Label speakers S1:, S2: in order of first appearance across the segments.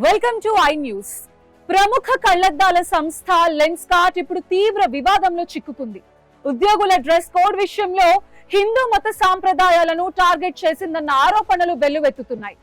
S1: Welcome to I news. ప్రముఖ కళ్లద్దాల సంస్థ లెన్స్కార్ట్ ఇప్పుడు తీవ్ర వివాదంలో చిక్కుకుంది. ఉద్యోగుల డ్రెస్ కోడ్ విషయంలో హిందూ మత సాంప్రదాయాలను టార్గెట్ చేసిందన్న ఆరోపణలు వెల్లువెత్తుతున్నాయి.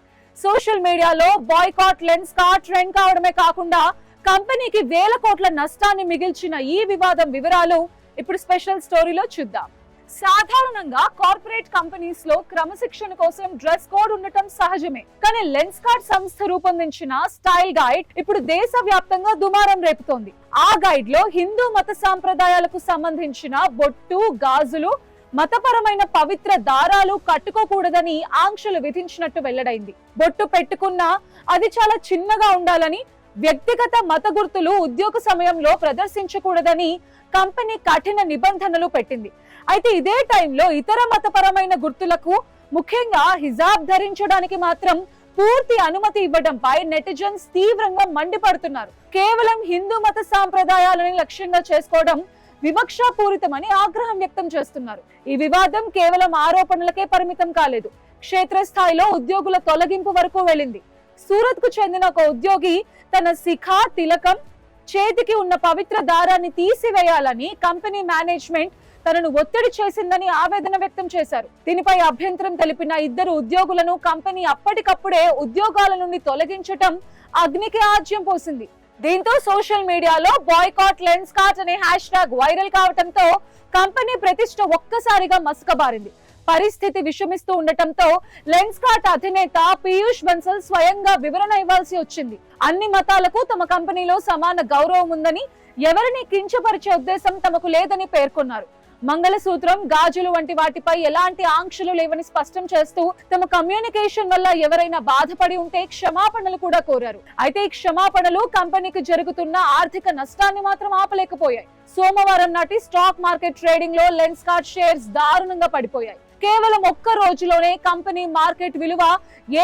S1: సోషల్ మీడియాలో బాయ్కాట్ లెన్స్కార్ట్ ట్రెండ్ కావడమే కాకుండా కంపెనీకి వేల కోట్ల నష్టాన్ని మిగిల్చిన ఈ వివాదం వివరాలు ఇప్పుడు స్పెషల్ స్టోరీలో చూద్దాం. సాధారణంగా కార్పొరేట్ కంపెనీస్ లో క్రమశిక్షణ కోసం డ్రెస్ కోడ్ ఉండటం సహజమే. కానీ లెన్స్కార్ట్ సంస్థ రూపొందించిన స్టైల్ గైడ్ ఇప్పుడు దేశవ్యాప్తంగా దుమారం రేపుతోంది. ఆ గైడ్ లో హిందూ మత సాంప్రదాయాలకు సంబంధించిన బొట్టు, గాజులు, మతపరమైన పవిత్ర దారాలు కట్టుకోకూడదని ఆంక్షలు విధించినట్టు వెల్లడైంది. బొట్టు పెట్టుకున్నా అది చాలా చిన్నగా ఉండాలని, వ్యక్తిగత మత గుర్తులు ఉద్యోగ సమయంలో ప్రదర్శించకూడదని కంపెనీ కఠిన నిబంధనలు పెట్టింది. అయితే ఇదే టైంలో ఇతర మతపరమైన గుర్తులకు, ముఖ్యంగా హిజాబ్ ధరించడానికి మాత్రం పూర్తి అనుమతి ఇవ్వడంపై నెటిజన్స్ తీవ్రంగా మండిపడుతున్నారు. కేవలం హిందూ మత సాంప్రదాయాలని లక్ష్యంగా చేసుకోవడం వివక్షాపూరితమని ఆగ్రహం వ్యక్తం చేస్తున్నారు. ఈ వివాదం కేవలం ఆరోపణలకే పరిమితం కాలేదు, క్షేత్రస్థాయిలో ఉద్యోగుల తొలగింపు వరకు వెళ్ళింది. సూరత్ కు చెందిన ఒక ఉద్యోగి తన శిఖా, తిలకం, చేతికి ఉన్న పవిత్ర దారాన్ని తీసివేయాలని కంపెనీ మేనేజ్మెంట్ తనను ఒత్తిడి చేసిందని ఆవేదన వ్యక్తం చేశారు. దీనిపై అభ్యంతరం తెలిపిన ఇద్దరు ఉద్యోగులను కంపెనీ అప్పటికప్పుడే ఉద్యోగాల నుండి తొలగించటం అగ్నికి ఆజ్యం పోసింది. దీంతో సోషల్ మీడియాలో బాయ్కాట్ లెన్స్కార్ట్ అనే హ్యాష్ ట్యాగ్ వైరల్ కావడంతో కంపెనీ ప్రతిష్ట ఒక్కసారిగా మసకబారింది. పరిస్థితి విషమిస్తూ ఉండటంతో లెన్స్కార్ట్ అధినేత పీయూష్ బన్సల్ స్వయంగా వివరణ ఇవ్వాల్సి వచ్చింది. అన్ని మతాలకు తమ కంపెనీలో సమాన గౌరవం ఉందని, ఎవరిని కించపరిచే ఉద్దేశం తమకు లేదని పేర్కొన్నారు. మంగళసూత్రం, గాజులు వంటి వాటిపై ఎలాంటి ఆంక్షలు లేవని స్పష్టం చేస్తూ తమ కమ్యూనికేషన్ వల్ల ఎవరైనా బాధపడి ఉంటే క్షమాపణలు కూడా కోరారు. అయితే ఈ క్షమాపణలు కంపెనీకి జరుగుతున్న ఆర్థిక నష్టాన్ని మాత్రం ఆపలేకపోయాయి. సోమవారం నాటి స్టాక్ మార్కెట్ ట్రేడింగ్ లో లెన్స్కార్ట్ షేర్స్ దారుణంగా పడిపోయాయి. కేవలం ఒక్క రోజులోనే కంపెనీ మార్కెట్ విలువ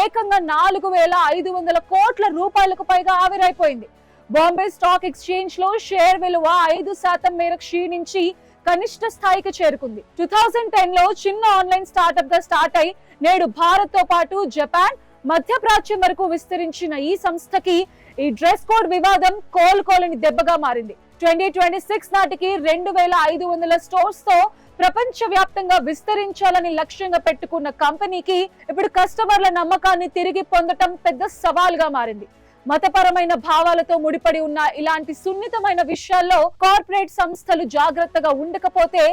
S1: ఏకంగా 4,500 కోట్ల రూపాయలకు పైగా ఆవిరైపోయింది. బాంబే స్టాక్ ఎక్స్చేంజ్ లో షేర్ విలువ 5% మేర క్షీణించి కనిష్ట స్థాయికి చేరుకుంది. 2010 లో చిన్న ఆన్లైన్ స్టార్ట్అప్ గా స్టార్ట్ అయి నేడు భారత్ తో పాటు జపాన్, మధ్యప్రాచ్యం వరకు విస్తరించిన ఈ సంస్థకి ఈ డ్రెస్ కోడ్ వివాదం కోలుకోలేని దెబ్బగా మారింది. 2026 నాటికి 2,500 స్టోర్స్ తో ప్రపంచ వ్యాప్తంగా విస్తరించాలని లక్ష్యంగా పెట్టుకున్న కంపెనీకి ఇప్పుడు కస్టమర్ల నమ్మకాన్ని తిరిగి పొందటం పెద్ద సవాల్గా మారింది. మతపరమైన భావాలతో ముడిపడి ఉన్న ఇలాంటి సున్నితమైన విషయాల్లో కార్పొరేట్ సంస్థలు జాగ్రత్తగా ఉండకపోతే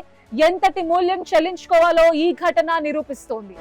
S1: ఎంతటి మూల్యం చెల్లించుకోవాలో ఈ ఘటన నిరూపిస్తోంది.